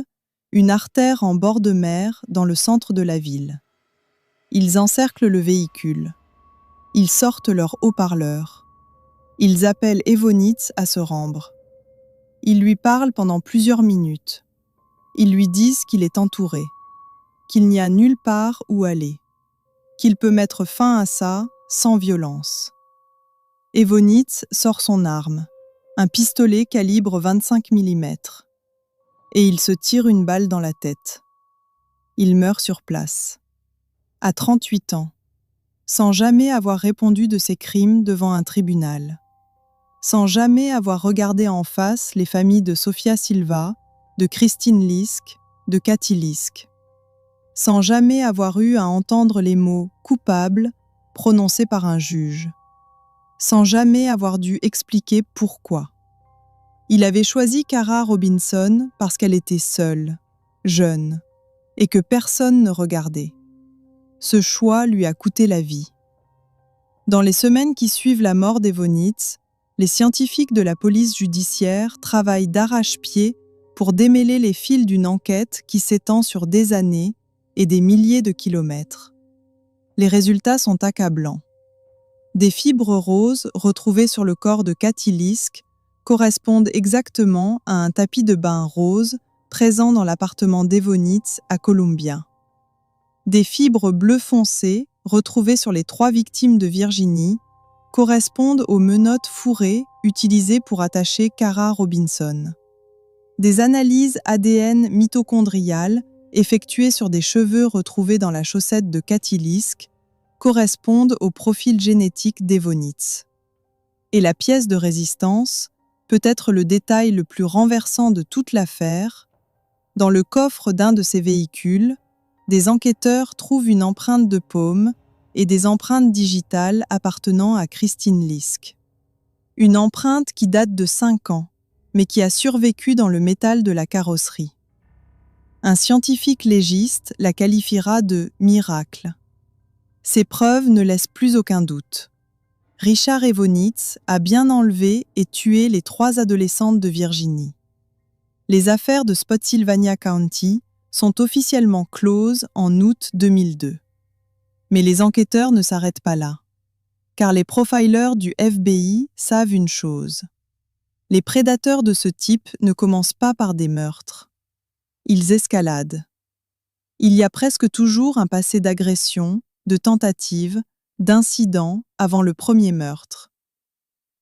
Speaker 1: une artère en bord de mer dans le centre de la ville. Ils encerclent le véhicule. Ils sortent leurs haut-parleurs. Ils appellent Evonitz à se rendre. Ils lui parlent pendant plusieurs minutes. Ils lui disent qu'il est entouré, qu'il n'y a nulle part où aller, qu'il peut mettre fin à ça sans violence. Evonitz sort son arme, un pistolet calibre 25 mm, et il se tire une balle dans la tête. Il meurt sur place, à 38 ans, sans jamais avoir répondu de ses crimes devant un tribunal, sans jamais avoir regardé en face les familles de Sofia Silva, de Christine Lisk, de Cathy Lisk, sans jamais avoir eu à entendre les mots « coupable » prononcés par un juge, sans jamais avoir dû expliquer pourquoi. Il avait choisi Cara Robinson parce qu'elle était seule, jeune, et que personne ne regardait. Ce choix lui a coûté la vie. Dans les semaines qui suivent la mort d'Evonitz, les scientifiques de la police judiciaire travaillent d'arrache-pied pour démêler les fils d'une enquête qui s'étend sur des années et des milliers de kilomètres. Les résultats sont accablants. Des fibres roses retrouvées sur le corps de Cathy Lisk correspondent exactement à un tapis de bain rose présent dans l'appartement d'Evonitz à Columbia. Des fibres bleu foncé retrouvées sur les 3 victimes de Virginie correspondent aux menottes fourrées utilisées pour attacher Cara Robinson. Des analyses ADN mitochondriales effectuées sur des cheveux retrouvés dans la chaussette de Cathy Lisk correspondent au profil génétique d'Evonitz. Et la pièce de résistance, peut-être le détail le plus renversant de toute l'affaire, dans le coffre d'un de ces véhicules, des enquêteurs trouvent une empreinte de paume et des empreintes digitales appartenant à Christine Lisk. Une empreinte qui date de 5 ans, mais qui a survécu dans le métal de la carrosserie. Un scientifique légiste la qualifiera de « miracle ». Ces preuves ne laissent plus aucun doute. Richard Evonitz a bien enlevé et tué les 3 adolescentes de Virginie. Les affaires de Spotsylvania County sont officiellement closes en août 2002. Mais les enquêteurs ne s'arrêtent pas là, car les profilers du FBI savent une chose. Les prédateurs de ce type ne commencent pas par des meurtres. Ils escaladent. Il y a presque toujours un passé d'agression, de tentative, d'incident avant le premier meurtre.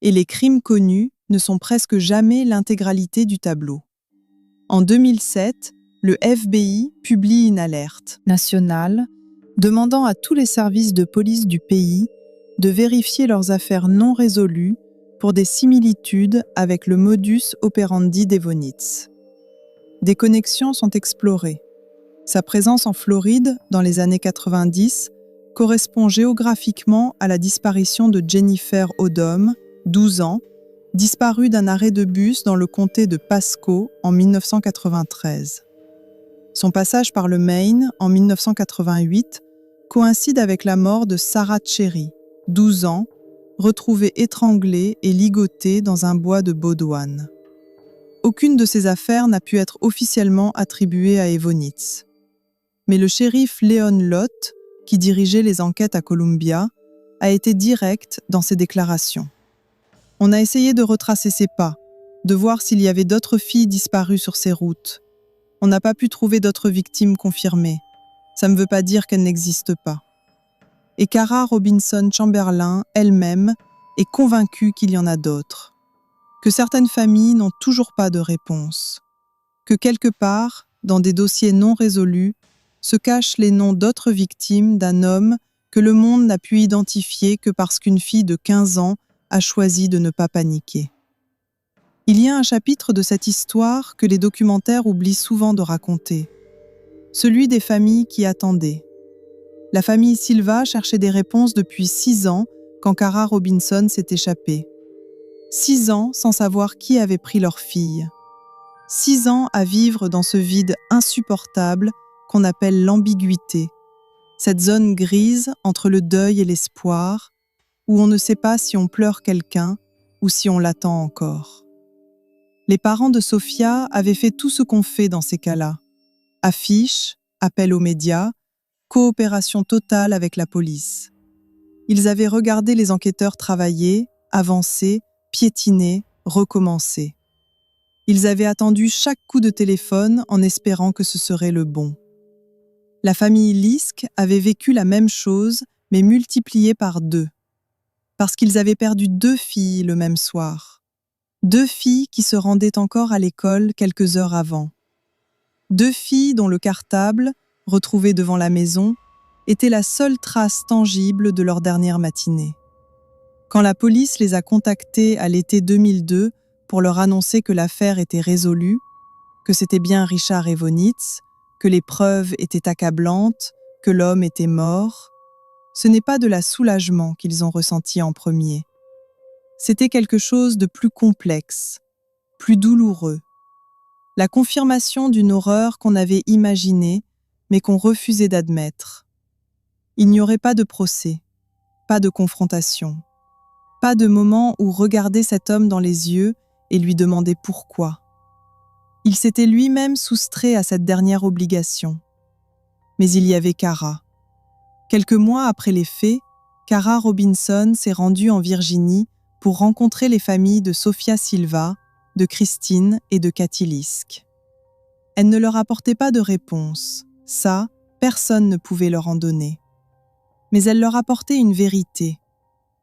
Speaker 1: Et les crimes connus ne sont presque jamais l'intégralité du tableau. En 2007, le FBI publie une alerte nationale demandant à tous les services de police du pays de vérifier leurs affaires non résolues pour des similitudes avec le modus operandi d'Evonitz. Des connexions sont explorées. Sa présence en Floride, dans les années 90, correspond géographiquement à la disparition de Jennifer Odom, 12 ans, disparue d'un arrêt de bus dans le comté de Pasco en 1993. Son passage par le Maine en 1988 coïncide avec la mort de Sarah Cherry, 12 ans, retrouvée étranglée et ligotée dans un bois de Baudouane. Aucune de ces affaires n'a pu être officiellement attribuée à Evonitz. Mais le shérif Leon Lott, qui dirigeait les enquêtes à Columbia, a été direct dans ses déclarations. On a essayé de retracer ses pas, de voir s'il y avait d'autres filles disparues sur ces routes. On n'a pas pu trouver d'autres victimes confirmées. Ça ne veut pas dire qu'elles n'existent pas. Et Cara Robinson Chamberlain, elle-même, est convaincue qu'il y en a d'autres. Que certaines familles n'ont toujours pas de réponse. Que quelque part, dans des dossiers non résolus, se cachent les noms d'autres victimes d'un homme que le monde n'a pu identifier que parce qu'une fille de 15 ans a choisi de ne pas paniquer. Il y a un chapitre de cette histoire que les documentaires oublient souvent de raconter. Celui des familles qui attendaient. La famille Silva cherchait des réponses depuis 6 ans quand Cara Robinson s'est échappée. 6 ans sans savoir qui avait pris leur fille. 6 ans à vivre dans ce vide insupportable qu'on appelle l'ambiguïté, cette zone grise entre le deuil et l'espoir, où on ne sait pas si on pleure quelqu'un ou si on l'attend encore. Les parents de Sofia avaient fait tout ce qu'on fait dans ces cas-là. Affiches, appels aux médias, coopération totale avec la police. Ils avaient regardé les enquêteurs travailler, avancer, piétiner, recommencer. Ils avaient attendu chaque coup de téléphone en espérant que ce serait le bon. La famille Lisk avait vécu la même chose, mais multipliée par 2. Parce qu'ils avaient perdu 2 filles le même soir. 2 filles qui se rendaient encore à l'école quelques heures avant. 2 filles dont le cartable, retrouvé devant la maison, était la seule trace tangible de leur dernière matinée. Quand la police les a contactées à l'été 2002 pour leur annoncer que l'affaire était résolue, que c'était bien Richard Evonitz, que les preuves étaient accablantes, que l'homme était mort, ce n'est pas de la soulagement qu'ils ont ressenti en premier. C'était quelque chose de plus complexe, plus douloureux. La confirmation d'une horreur qu'on avait imaginée, mais qu'on refusait d'admettre. Il n'y aurait pas de procès, pas de confrontation, pas de moment où regarder cet homme dans les yeux et lui demander pourquoi. Il s'était lui-même soustrait à cette dernière obligation. Mais il y avait Kara. Quelques mois après les faits, Kara Robinson s'est rendue en Virginie pour rencontrer les familles de Sofia Silva, de Christine et de Cathy Lisk. Elle ne leur apportait pas de réponse. Ça, personne ne pouvait leur en donner. Mais elle leur apportait une vérité.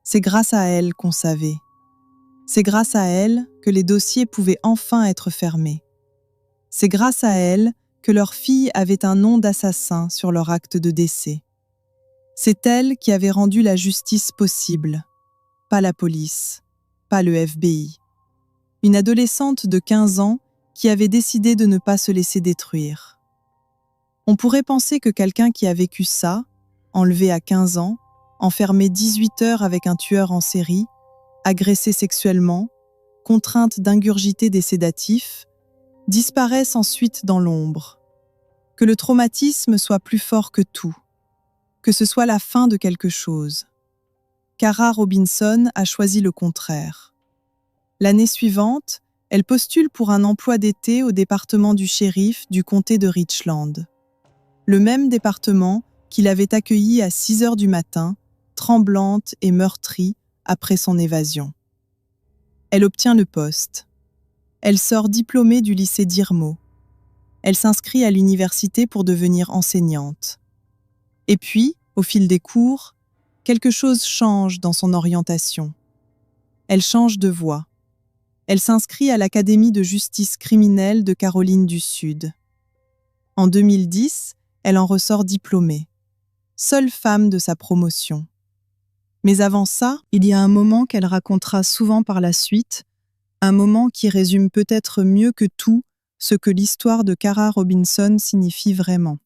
Speaker 1: C'est grâce à elle qu'on savait. C'est grâce à elle que les dossiers pouvaient enfin être fermés. C'est grâce à elle que leur fille avait un nom d'assassin sur leur acte de décès. C'est elle qui avait rendu la justice possible. Pas la police, pas le FBI. Une adolescente de 15 ans qui avait décidé de ne pas se laisser détruire. On pourrait penser que quelqu'un qui a vécu ça, enlevé à 15 ans, enfermé 18 heures avec un tueur en série, agressé sexuellement, contrainte d'ingurgiter des sédatifs, disparaisse ensuite dans l'ombre. Que le traumatisme soit plus fort que tout. Que ce soit la fin de quelque chose. Kara Robinson a choisi le contraire. L'année suivante, elle postule pour un emploi d'été au département du shérif du comté de Richland. Le même département qui l'avait accueillie à 6 heures du matin, tremblante et meurtrie après son évasion. Elle obtient le poste. Elle sort diplômée du lycée d'Irmo. Elle s'inscrit à l'université pour devenir enseignante. Et puis, au fil des cours, quelque chose change dans son orientation. Elle change de voie. Elle s'inscrit à l'Académie de justice criminelle de Caroline du Sud. En 2010, elle en ressort diplômée. Seule femme de sa promotion. Mais avant ça, il y a un moment qu'elle racontera souvent par la suite, un moment qui résume peut-être mieux que tout ce que l'histoire de Kara Robinson signifie vraiment.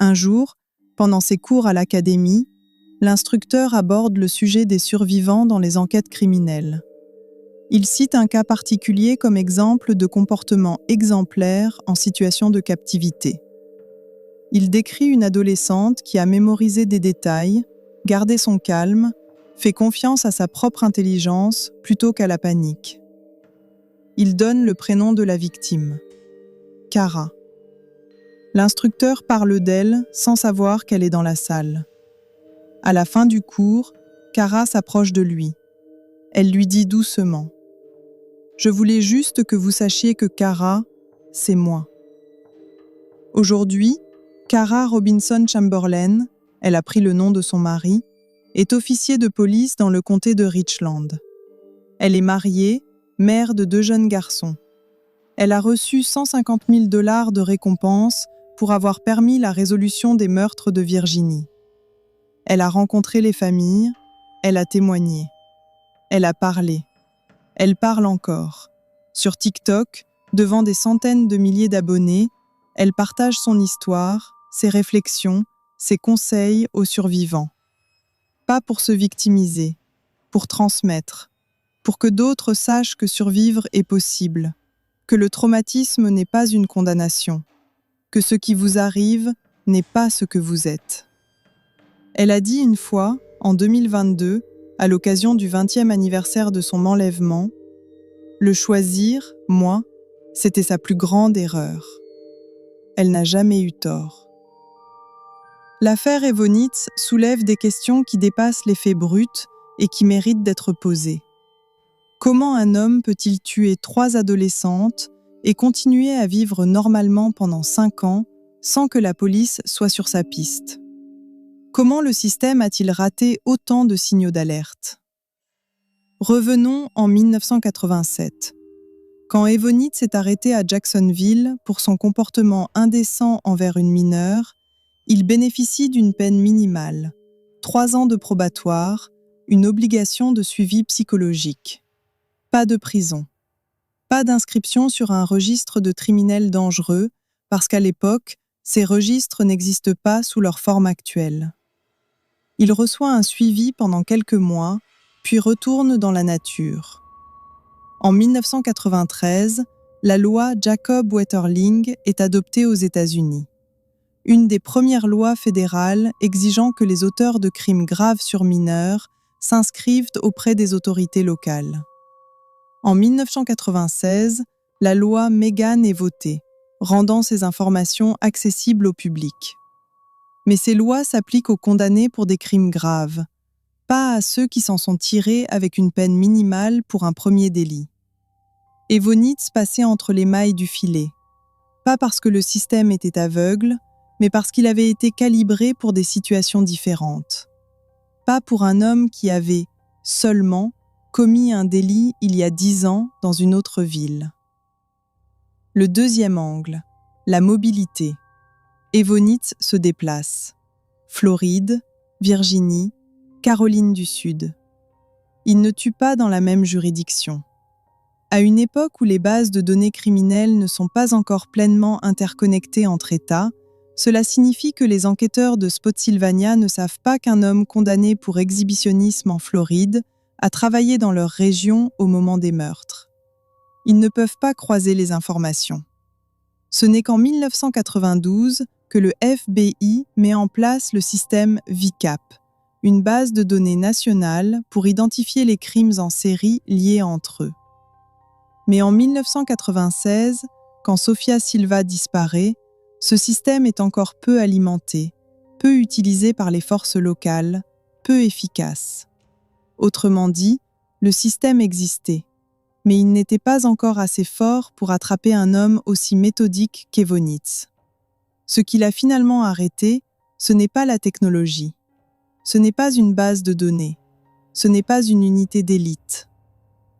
Speaker 1: Un jour, pendant ses cours à l'académie, l'instructeur aborde le sujet des survivants dans les enquêtes criminelles. Il cite un cas particulier comme exemple de comportement exemplaire en situation de captivité. Il décrit une adolescente qui a mémorisé des détails, gardé son calme, fait confiance à sa propre intelligence plutôt qu'à la panique. Il donne le prénom de la victime, Kara. L'instructeur parle d'elle sans savoir qu'elle est dans la salle. À la fin du cours, Kara s'approche de lui. Elle lui dit doucement « Je voulais juste que vous sachiez que Kara, c'est moi. » Aujourd'hui, Kara Robinson Chamberlain, elle a pris le nom de son mari, est officier de police dans le comté de Richland. Elle est mariée, mère de 2 jeunes garçons. Elle a reçu 150 000 $ de récompense pour avoir permis la résolution des meurtres de Virginie. Elle a rencontré les familles, elle a témoigné. Elle a parlé. Elle parle encore. Sur TikTok, devant des centaines de milliers d'abonnés, elle partage son histoire, ses réflexions, ses conseils aux survivants. Pas pour se victimiser, pour transmettre, pour que d'autres sachent que survivre est possible, que le traumatisme n'est pas une condamnation, que ce qui vous arrive n'est pas ce que vous êtes. Elle a dit une fois, en 2022, à l'occasion du 20e anniversaire de son enlèvement, « Le choisir, moi, c'était sa plus grande erreur. » Elle n'a jamais eu tort. L'affaire Evonitz soulève des questions qui dépassent les faits bruts et qui méritent d'être posées. Comment un homme peut-il tuer 3 adolescentes et continuer à vivre normalement pendant 5 ans sans que la police soit sur sa piste? Comment le système a-t-il raté autant de signaux d'alerte? Revenons en 1987. Quand Evonitz est arrêté à Jacksonville pour son comportement indécent envers une mineure, il bénéficie d'une peine minimale, 3 ans de probatoire, une obligation de suivi psychologique. Pas de prison. Pas d'inscription sur un registre de criminels dangereux, parce qu'à l'époque, ces registres n'existent pas sous leur forme actuelle. Il reçoit un suivi pendant quelques mois, puis retourne dans la nature. En 1993, la loi Jacob-Wetterling est adoptée aux États-Unis. Une des premières lois fédérales exigeant que les auteurs de crimes graves sur mineurs s'inscrivent auprès des autorités locales. En 1996, la loi Megan est votée, rendant ces informations accessibles au public. Mais ces lois s'appliquent aux condamnés pour des crimes graves, pas à ceux qui s'en sont tirés avec une peine minimale pour un premier délit. Evonitz passait entre les mailles du filet, pas parce que le système était aveugle, mais parce qu'il avait été calibré pour des situations différentes. Pas pour un homme qui avait, seulement, commis un délit il y a 10 ans dans une autre ville. Le deuxième angle, la mobilité. Evonitz se déplace. Floride, Virginie, Caroline du Sud. Il ne tue pas dans la même juridiction. À une époque où les bases de données criminelles ne sont pas encore pleinement interconnectées entre États, cela signifie que les enquêteurs de Spotsylvania ne savent pas qu'un homme condamné pour exhibitionnisme en Floride a travaillé dans leur région au moment des meurtres. Ils ne peuvent pas croiser les informations. Ce n'est qu'en 1992 que le FBI met en place le système VICAP, une base de données nationale pour identifier les crimes en série liés entre eux. Mais en 1996, quand Sofia Silva disparaît, ce système est encore peu alimenté, peu utilisé par les forces locales, peu efficace. Autrement dit, le système existait, mais il n'était pas encore assez fort pour attraper un homme aussi méthodique qu'Evonitz. Ce qui l'a finalement arrêté, ce n'est pas la technologie. Ce n'est pas une base de données. Ce n'est pas une unité d'élite.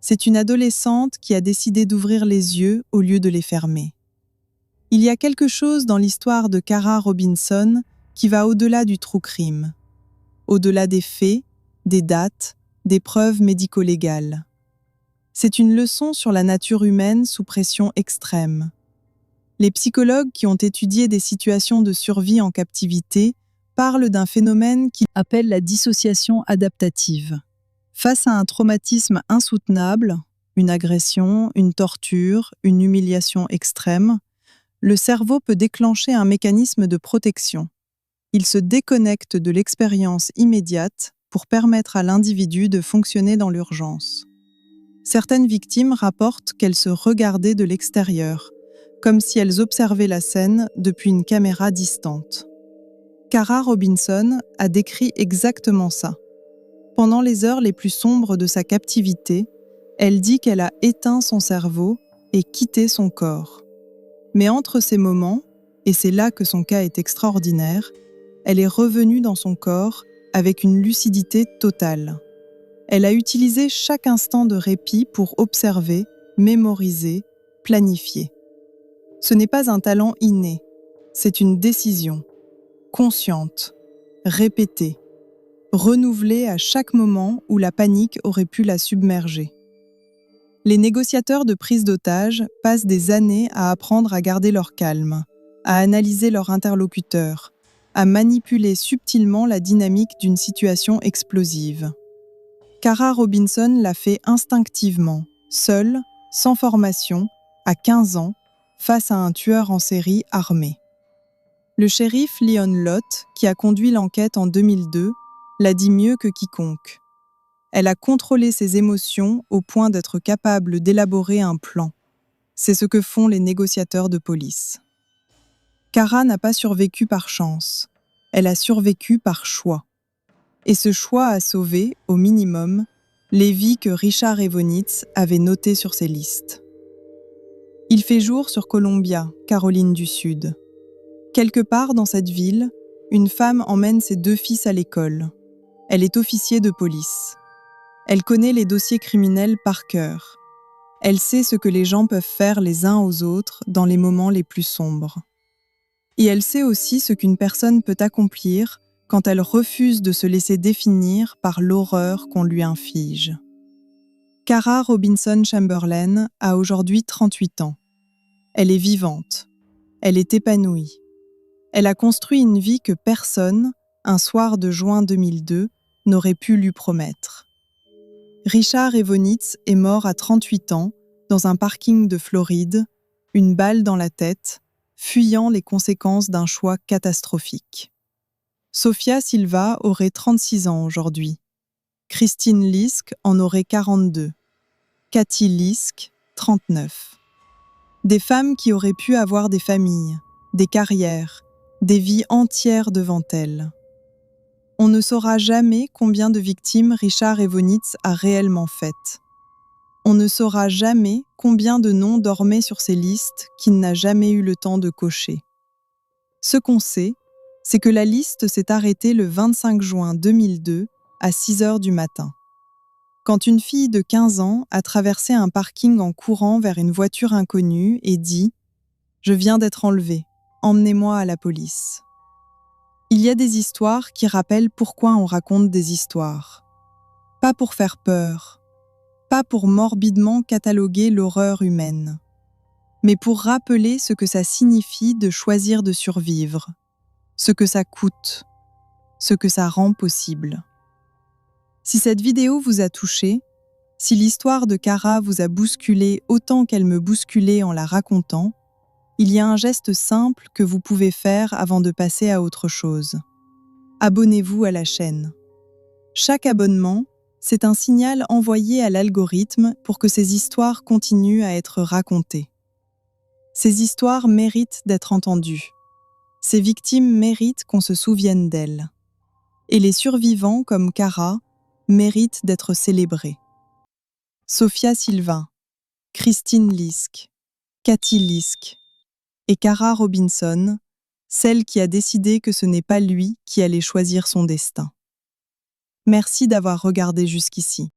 Speaker 1: C'est une adolescente qui a décidé d'ouvrir les yeux au lieu de les fermer. Il y a quelque chose dans l'histoire de Cara Robinson qui va au-delà du true crime, au-delà des faits, des dates, des preuves médico-légales. C'est une leçon sur la nature humaine sous pression extrême. Les psychologues qui ont étudié des situations de survie en captivité parlent d'un phénomène qu'ils appellent la dissociation adaptative. Face à un traumatisme insoutenable, une agression, une torture, une humiliation extrême, le cerveau peut déclencher un mécanisme de protection. Il se déconnecte de l'expérience immédiate pour permettre à l'individu de fonctionner dans l'urgence. Certaines victimes rapportent qu'elles se regardaient de l'extérieur, comme si elles observaient la scène depuis une caméra distante. Cara Robinson a décrit exactement ça. Pendant les heures les plus sombres de sa captivité, elle dit qu'elle a éteint son cerveau et quitté son corps. Mais entre ces moments, et c'est là que son cas est extraordinaire, elle est revenue dans son corps avec une lucidité totale. Elle a utilisé chaque instant de répit pour observer, mémoriser, planifier. Ce n'est pas un talent inné, c'est une décision, consciente, répétée, renouvelée à chaque moment où la panique aurait pu la submerger. Les négociateurs de prise d'otages passent des années à apprendre à garder leur calme, à analyser leur interlocuteur, à manipuler subtilement la dynamique d'une situation explosive. Cara Robinson l'a fait instinctivement, seule, sans formation, à 15 ans, face à un tueur en série armé. Le shérif Leon Lott, qui a conduit l'enquête en 2002, l'a dit mieux que quiconque. Elle a contrôlé ses émotions au point d'être capable d'élaborer un plan. C'est ce que font les négociateurs de police. Kara n'a pas survécu par chance. Elle a survécu par choix. Et ce choix a sauvé, au minimum, les vies que Richard Evonitz avait notées sur ses listes. Il fait jour sur Columbia, Caroline du Sud. Quelque part dans cette ville, une femme emmène ses 2 fils à l'école. Elle est officier de police. Elle connaît les dossiers criminels par cœur. Elle sait ce que les gens peuvent faire les uns aux autres dans les moments les plus sombres. Et elle sait aussi ce qu'une personne peut accomplir quand elle refuse de se laisser définir par l'horreur qu'on lui inflige. Kara Robinson Chamberlain a aujourd'hui 38 ans. Elle est vivante. Elle est épanouie. Elle a construit une vie que personne, un soir de juin 2002, n'aurait pu lui promettre. Richard Evonitz est mort à 38 ans, dans un parking de Floride, une balle dans la tête, fuyant les conséquences d'un choix catastrophique. Sofia Silva aurait 36 ans aujourd'hui. Christine Lisk en aurait 42. Cathy Lisk, 39. Des femmes qui auraient pu avoir des familles, des carrières, des vies entières devant elles. On ne saura jamais combien de victimes Richard Evonitz a réellement faites. On ne saura jamais combien de noms dormaient sur ces listes qu'il n'a jamais eu le temps de cocher. Ce qu'on sait, c'est que la liste s'est arrêtée le 25 juin 2002 à 6 heures du matin. Quand une fille de 15 ans a traversé un parking en courant vers une voiture inconnue et dit « Je viens d'être enlevée, emmenez-moi à la police ». Il y a des histoires qui rappellent pourquoi on raconte des histoires. Pas pour faire peur, pas pour morbidement cataloguer l'horreur humaine, mais pour rappeler ce que ça signifie de choisir de survivre, ce que ça coûte, ce que ça rend possible. Si cette vidéo vous a touché, si l'histoire de Kara vous a bousculé autant qu'elle me bousculait en la racontant, il y a un geste simple que vous pouvez faire avant de passer à autre chose. Abonnez-vous à la chaîne. Chaque abonnement, c'est un signal envoyé à l'algorithme pour que ces histoires continuent à être racontées. Ces histoires méritent d'être entendues. Ces victimes méritent qu'on se souvienne d'elles. Et les survivants comme Kara méritent d'être célébrés. Sofia Silva, Christine Lisk, Cathy Lisk et Kara Robinson, celle qui a décidé que ce n'est pas lui qui allait choisir son destin. Merci d'avoir regardé jusqu'ici.